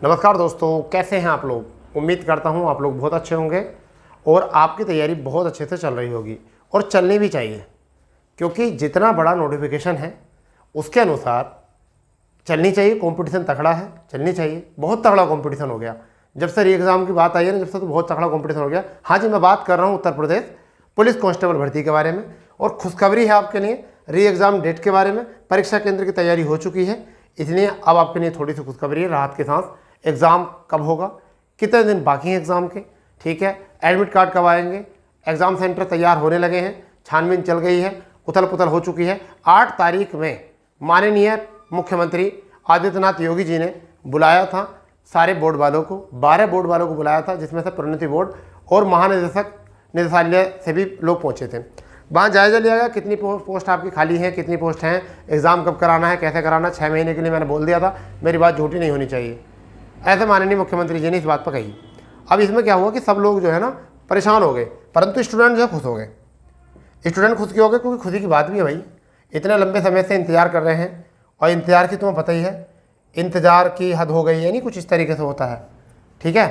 नमस्कार दोस्तों, कैसे हैं आप लोग। उम्मीद करता हूं आप लोग बहुत अच्छे होंगे और आपकी तैयारी बहुत अच्छे से चल रही होगी और चलनी भी चाहिए, क्योंकि जितना बड़ा नोटिफिकेशन है उसके अनुसार चलनी चाहिए। कंपटीशन तगड़ा है, चलनी चाहिए। बहुत तगड़ा कंपटीशन हो गया जब से री एग्ज़ाम की बात आई है ना, जब से तो बहुत तगड़ा कंपटीशन हो गया। हाँ जी, मैं बात कर रहा हूँ उत्तर प्रदेश पुलिस कांस्टेबल भर्ती के बारे में। और खुशखबरी है आपके लिए री एग्ज़ाम डेट के बारे में। परीक्षा केंद्र की तैयारी हो चुकी है, इसलिए अब आपके लिए थोड़ी सी खुशखबरी है, राहत के साथ। एग्ज़ाम कब होगा, कितने दिन बाकी हैं एग्ज़ाम के, ठीक है। एडमिट कार्ड कब आएंगे, एग्ज़ाम सेंटर तैयार होने लगे हैं, छानबीन चल गई है, उथल पुथल हो चुकी है। 8 तारीख में माननीय मुख्यमंत्री आदित्यनाथ योगी जी ने बुलाया था सारे बोर्ड वालों को, 12 बोर्ड वालों को बुलाया था, जिसमें से प्रोन्नति बोर्ड और महानिदेशक निदेशालय से भी लोग पहुँचे थे। वहाँ जायज़ा लिया गया कितनी पोस्ट आपकी खाली हैं, कितनी पोस्ट हैं, एग्ज़ाम कब कराना है, कैसे कराना। 6 महीने के लिए मैंने बोल दिया था, मेरी बात झूठी नहीं होनी चाहिए, ऐसे माननीय मुख्यमंत्री जी ने इस बात पर कही। अब इसमें क्या हुआ कि सब लोग जो है ना परेशान हो गए, परंतु स्टूडेंट जो है खुश हो गए। स्टूडेंट खुश क्यों हो गए, क्योंकि खुशी की बात भी है भाई। इतने लंबे समय से इंतज़ार कर रहे हैं और इंतज़ार की तुम्हें पता ही है, इंतज़ार की हद हो गई है, नहीं कुछ इस तरीके से होता है, ठीक है।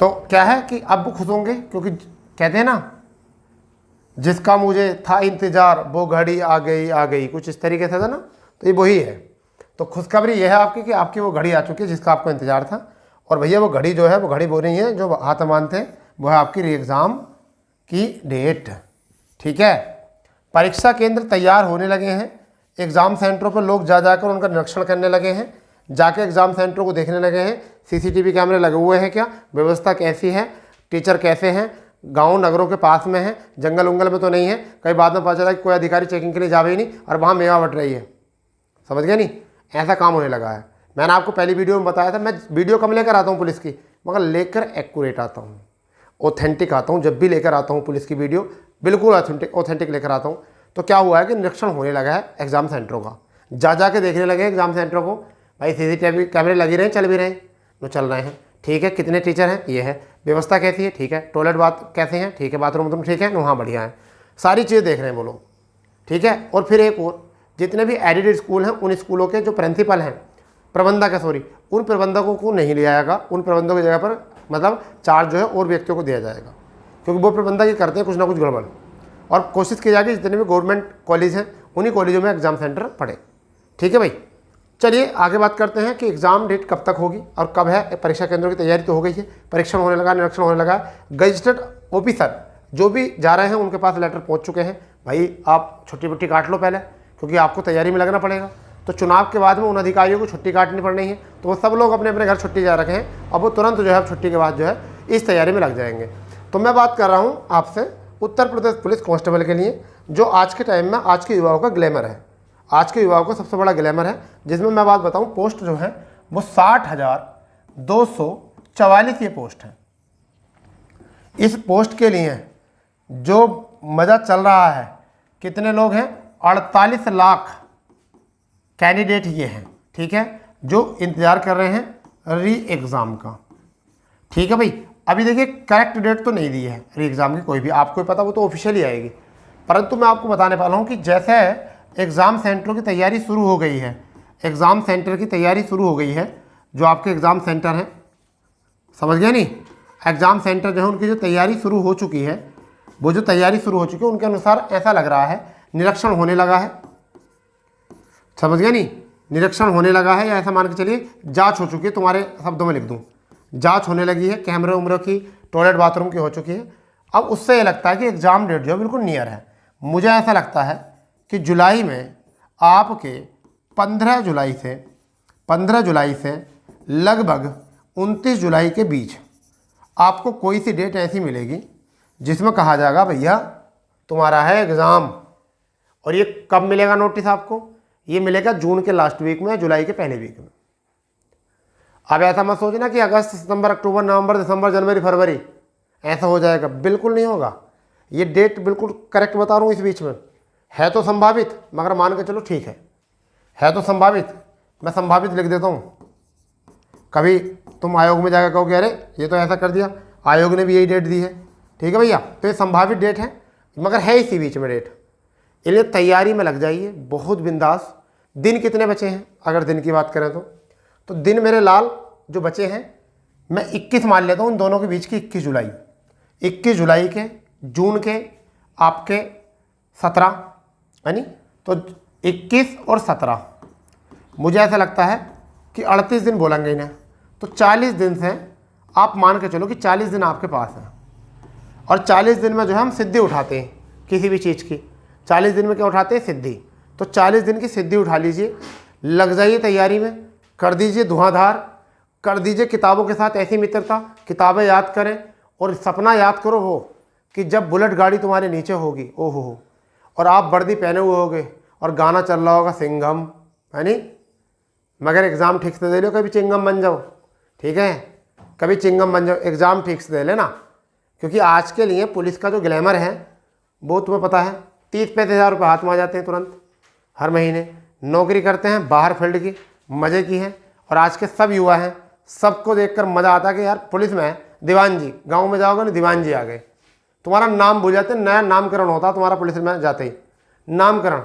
तो क्या है कि अब वो खुश होंगे, क्योंकि कहते हैं ना, जिसका मुझे था इंतज़ार वो घड़ी आ गई, कुछ इस तरीके से था ना, तो ये वही है। तो खुशखबरी यह है आपकी कि आपकी वो घड़ी आ चुकी है जिसका आपको इंतज़ार था। और भैया वो घड़ी जो है, वो घड़ी वो नहीं है जो हाथ मानते हैं, वो है आपकी री एग्ज़ाम की डेट, ठीक है। परीक्षा केंद्र तैयार होने लगे हैं, एग्ज़ाम सेंटरों पर लोग जा जाकर उनका निरीक्षण करने लगे हैं, जाके एग्ज़ाम सेंटरों को देखने लगे हैं, सीसीटीवी कैमरे लगे हुए हैं क्या, व्यवस्था कैसी है, टीचर कैसे हैं, गाँव नगरों के पास में है, जंगल उंगल में तो नहीं है। कई बाद में पता चला कि कोई अधिकारी चेकिंग के लिए जावे ही नहीं और वहाँ मेवा बट रही है, समझ गए नहीं, ऐसा काम होने लगा है। मैंने आपको पहली वीडियो में बताया था, मैं वीडियो कम लेकर आता हूँ पुलिस की, मगर लेकर एक्यूरेट आता हूँ, ऑथेंटिक आता हूँ। जब भी लेकर आता हूँ पुलिस की वीडियो, बिल्कुल ऑथेंटिक लेकर आता हूँ। तो क्या हुआ है कि निरीक्षण होने लगा है एग्ज़ाम सेंटरों का, जा के देखने लगे एग्ज़ाम सेंटरों को। भाई सीसीटीवी कैमरे लगे रहे, चल भी रहे, तो चल रहे हैं, ठीक है। कितने टीचर हैं, ये है। व्यवस्था कैसी है, ठीक है। टॉयलेट बात कैसे हैं, ठीक है। बाथरूम ठीक है, वहाँ बढ़िया है। सारी चीज़ें देख रहे हैं वो लोग, ठीक है। और फिर एक और, जितने भी एडिटेड स्कूल हैं, उन स्कूलों के जो प्रिंसिपल हैं, प्रबंधक है सॉरी, उन प्रबंधकों को नहीं लिया जाएगा। उन प्रबंधकों की जगह पर मतलब चार्ज जो है और व्यक्तियों को दिया जाएगा, क्योंकि वो प्रबंधक ही करते हैं कुछ ना कुछ गड़बड़। और कोशिश की जाएगी जितने भी गवर्नमेंट कॉलेज हैं उन्हीं कॉलेजों में एग्ज़ाम सेंटर पड़े, ठीक है भाई। चलिए आगे बात करते हैं कि एग्ज़ाम डेट कब तक होगी और कब है। परीक्षा केंद्रों की तैयारी तो हो गई है, परीक्षण होने लगा, निरीक्षण होने लगा। गजटेड ऑफिसर जो भी जा रहे हैं उनके पास लेटर पहुँच चुके हैं। भाई आप छुट्टी वुट्टी काट लो पहले, क्योंकि आपको तैयारी में लगना पड़ेगा। तो चुनाव के बाद में उन अधिकारियों को छुट्टी काटनी पड़नी है, तो वो सब लोग अपने अपने घर छुट्टी जा रखे हैं। अब वो तुरंत जो है छुट्टी के बाद जो है इस तैयारी में लग जाएंगे। तो मैं बात कर रहा हूँ आपसे उत्तर प्रदेश पुलिस कांस्टेबल के लिए, जो आज के टाइम में आज के युवाओं का ग्लैमर है, आज के युवाओं का सबसे बड़ा ग्लैमर है। जिसमें मैं बात बताऊँ, पोस्ट जो है वो 60,244 ये पोस्ट है। इस पोस्ट के लिए जो मज़ा चल रहा है, कितने लोग हैं, 48 लाख कैंडिडेट ये हैं, ठीक है, जो इंतज़ार कर रहे हैं री एग्ज़ाम का, ठीक है भाई। अभी देखिए करेक्ट डेट तो नहीं दी है री एग्ज़ाम की कोई भी, आपको पता, वो तो ऑफिशियली आएगी। परंतु मैं आपको बताने वाला हूँ कि जैसे एग्ज़ाम सेंटरों की तैयारी शुरू हो गई है, एग्ज़ाम सेंटर की तैयारी शुरू हो गई है, जो आपके एग्ज़ाम सेंटर हैं, समझ गए नहीं, एग्ज़ाम सेंटर जो है उनकी जो तैयारी शुरू हो चुकी है, वो जो तैयारी शुरू हो चुकी है उनके अनुसार ऐसा लग रहा है निरीक्षण होने लगा है, समझ गए नहीं, निरीक्षण होने लगा है, या ऐसा मान के चलिए जांच हो चुकी है। तुम्हारे शब्दों में लिख दूं, जांच होने लगी है, कैमरे उमरों की, टॉयलेट बाथरूम की हो चुकी है। अब उससे ये लगता है कि एग्ज़ाम डेट जो है बिल्कुल नियर है। मुझे ऐसा लगता है कि जुलाई में आपके 15 जुलाई से लगभग 29 जुलाई के बीच आपको कोई सी डेट ऐसी मिलेगी जिसमें कहा जाएगा भैया तुम्हारा है एग्ज़ाम। और ये कब मिलेगा नोटिस आपको, ये मिलेगा जून के लास्ट वीक में, जुलाई के पहले वीक में। अब ऐसा मत सोचना कि अगस्त, सितंबर, अक्टूबर, नवंबर, दिसंबर, जनवरी, फरवरी ऐसा हो जाएगा, बिल्कुल नहीं होगा। ये डेट बिल्कुल करेक्ट बता रहा हूँ। इस बीच में है तो संभावित, मगर मान के चलो ठीक है तो संभावित, मैं संभावित लिख देता हूँ। कभी तुम आयोग में जाकर कहोगे अरे ये तो ऐसा कर दिया, आयोग ने भी यही डेट दी है, ठीक है भैया। तो ये संभावित डेट है, मगर है इसी बीच में डेट। इसलिए तैयारी में लग जाइए बहुत बिंदास। दिन कितने बचे हैं, अगर दिन की बात करें तो तो दिन मेरे लाल जो बचे हैं मैं 21 मान लेता हूँ, उन दोनों के बीच की 21 जुलाई, 21 जुलाई के जून के आपके 17 है नी, तो 21 और 17 मुझे ऐसा लगता है कि 38 दिन बोलेंगे इन्हें, तो 40 दिन से आप मान के चलो कि 40 दिन आपके पास हैं। और 40 दिन में जो है हम सिद्धि उठाते हैं किसी भी चीज़ की, 40 दिन में क्या उठाते हैं? सिद्धि। तो 40 दिन की सिद्धि उठा लीजिए, लग जाइए तैयारी में, कर दीजिए धुआंधार, कर दीजिए किताबों के साथ ऐसी मित्रता, किताबें याद करें और सपना याद करो हो कि जब बुलेट गाड़ी तुम्हारे नीचे होगी, ओहो हो, और आप वर्दी पहने हुए होगे और गाना चल रहा होगा सिंघम, है नी, मगर एग्ज़ाम ठीक से दे लो, कभी चिंगम बन जाओ, ठीक है, कभी चिंगम बन जाओ, एग्ज़ाम ठीक से दे लेना। क्योंकि आज के लिए पुलिस का जो ग्लैमर है वो तुम्हें पता है, 30-35 हज़ार रुपये हाथ में आ जाते हैं तुरंत हर महीने। नौकरी करते हैं बाहर फील्ड की, मज़े की है, और आज के सब युवा हैं, सबको देखकर मज़ा आता है कि यार पुलिस में है दीवान जी, गाँव में जाओगे ना दीवान जी आ गए, तुम्हारा नाम भूल जाते हैं, नया नामकरण होता है तुम्हारा पुलिस में जाते ही, नामकरण,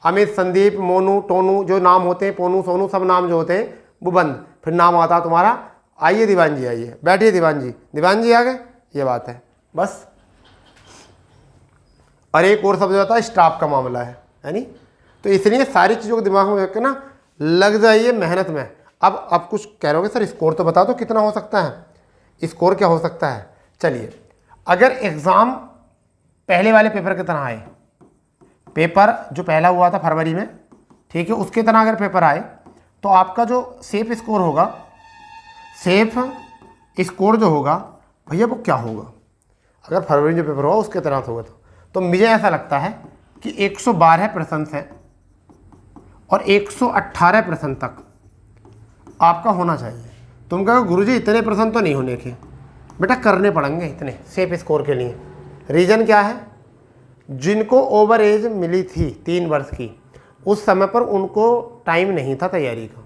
अमित, संदीप, मोनू, टोनू, जो नाम होते हैं, पोनू, सोनू, सब नाम जो होते हैं वो बंद, फिर नाम आता है तुम्हारा, आइए दीवान जी, आइए बैठिए दीवान जी आ गए, ये बात है बस। और एक और सब जो होता है स्टाफ का मामला है नी, तो इसलिए सारी चीज़ों को दिमाग में रख के ना लग जाइए मेहनत में। अब कुछ कह रहे हो सर स्कोर तो बता दो कितना हो सकता है, स्कोर क्या हो सकता है? चलिए, अगर एग्ज़ाम पहले वाले पेपर की तरह आए, पेपर जो पहला हुआ था फरवरी में, ठीक है, उसके तरह अगर पेपर आए तो आपका जो सेफ स्कोर होगा, सेफ स्कोर जो होगा भैया वो क्या होगा? अगर फरवरी में जो पेपर हुआ उसके तरह से होगा तो मुझे ऐसा लगता है कि 112% से और 118% तक आपका होना चाहिए। तुम कहो गुरुजी इतने % तो नहीं होने के, बेटा करने पड़ेंगे इतने सेफ स्कोर के लिए। रीज़न क्या है? जिनको ओवर एज मिली थी 3 वर्ष की, उस समय पर उनको टाइम नहीं था तैयारी का,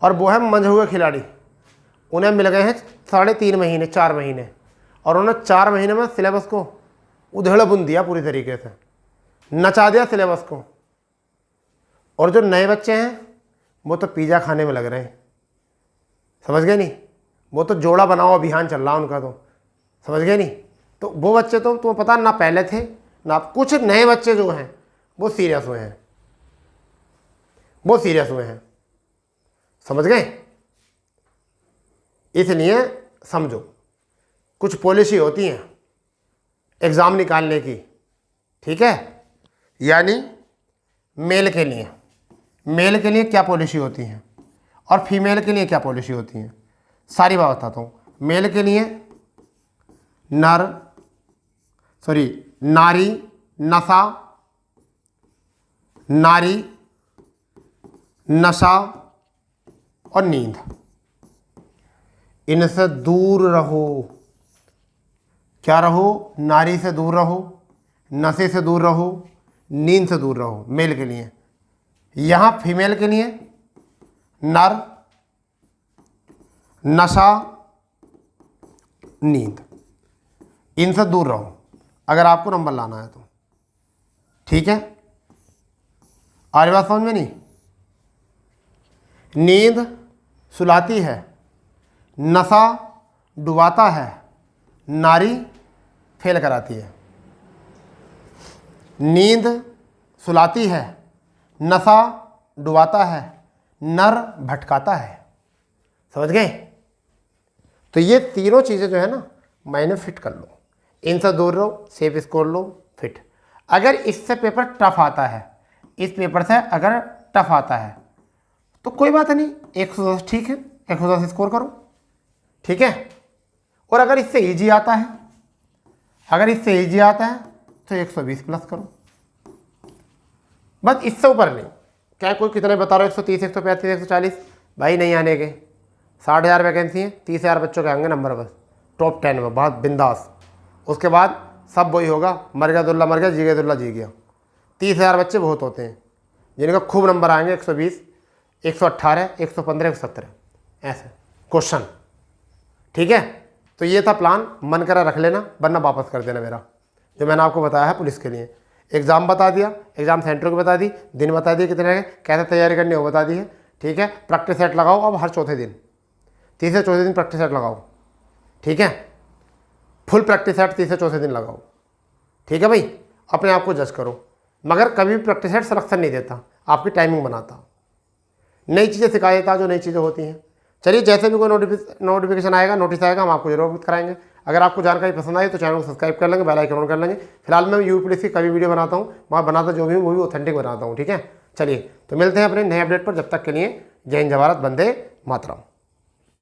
और वो है मंझे हुए खिलाड़ी, उन्हें मिल गए हैं 3.5 महीने 4 महीने, और उन्होंने 4 महीने में सिलेबस को उधेड़ बुन दिया, पूरी तरीके से नचा दिया सिलेबस को। और जो नए बच्चे हैं वो तो पिज़्ज़ा खाने में लग रहे हैं, समझ गए नहीं, वो तो जोड़ा बनाओ अभियान चल रहा उनका, तो समझ गए नहीं। तो वो बच्चे तो तुम्हें पता ना पहले थे ना, कुछ नए बच्चे जो हैं वो सीरियस हुए हैं, वो सीरियस हुए हैं, समझ गए। इसलिए समझो कुछ पॉलिसी होती हैं एग्ज़ाम निकालने की, ठीक है, यानी मेल के लिए क्या पॉलिसी होती है और फीमेल के लिए क्या पॉलिसी होती है, सारी बात बताता हूँ। मेल के लिए नारी, नशा, नारी, नशा और नींद, इनसे दूर रहो। क्या रहो? नारी से दूर रहो, नशे से दूर रहो, नींद से दूर रहो, मेल के लिए। यहाँ फीमेल के लिए नर, नशा, नींद, इनसे दूर रहो अगर आपको नंबर लाना है तो, ठीक है। आरी बात समझ में नहीं? नींद सुलाती है, नशा डुबाता है, नारी फेल कराती है। नींद सुलाती है, नशा डुबाता है, नर भटकाता है, समझ गए। तो ये तीनों चीज़ें जो है ना मायने फिट कर लो, इनसे दूर रहो, सेफ स्कोर लो, फिट। अगर इससे पेपर टफ आता है, इस पेपर से अगर टफ आता है तो कोई बात नहीं, 110 ठीक है, 110 स्कोर करो, ठीक है। और अगर इससे इजी आता है, तो 120 प्लस करो, बस इससे ऊपर नहीं। क्या कोई कितने बता रहे हो? 130, 135, 140, भाई नहीं आने के। 60,000 वैकेंसी है, 30,000 बच्चों के आएंगे नंबर बस टॉप 10 में, बहुत बिंदास। उसके बाद सब वही होगा, मर गया दुल्ला मर गया, जी गया दुल्ला जी गया। 30,000 बच्चे बहुत होते हैं जिनका खूब नंबर आएंगे, 120, 118, 115, 117 ऐसे क्वेश्चन, ठीक है। तो ये था प्लान, मन करा रख लेना, वरना वापस कर देना मेरा जो मैंने आपको बताया है पुलिस के लिए। एग्ज़ाम बता दिया, एग्ज़ाम सेंटर को बता दी, दिन बता दिए कितने, कैसे तैयारी करनी है वो बता दी है, ठीक है। प्रैक्टिस सेट लगाओ अब हर चौथे दिन, तीसरे चौथे दिन प्रैक्टिस सेट लगाओ, ठीक है। फुल प्रैक्टिस सेट तीसरे चौथे दिन लगाओ, ठीक है भाई। अपने आप को जज करो, मगर कभी भी प्रैक्टिस सेट सिलेक्शन नहीं देता, आपकी टाइमिंग बनाता, नई चीज़ें सिखा देता जो नई चीज़ें होती हैं। चलिए, जैसे भी कोई नोटिफिकेशन आएगा, नोटिस आएगा, हम आपको जरूर अवगत कराएंगे। अगर आपको जानकारी पसंद आई तो चैनल को सब्सक्राइब कर लेंगे, बेल आइकन ऑन कर लेंगे। फिलहाल मैं यूपीएससी की कभी वीडियो बनाता हूँ, वहाँ बनाता जो भी हूँ वो भी ऑथेंटिक बनाता हूँ, ठीक है। चलिए, तो मिलते हैं अपने नए अपडेट पर, जब तक के लिए जय हिंद, जय भारत, वंदे मातरम।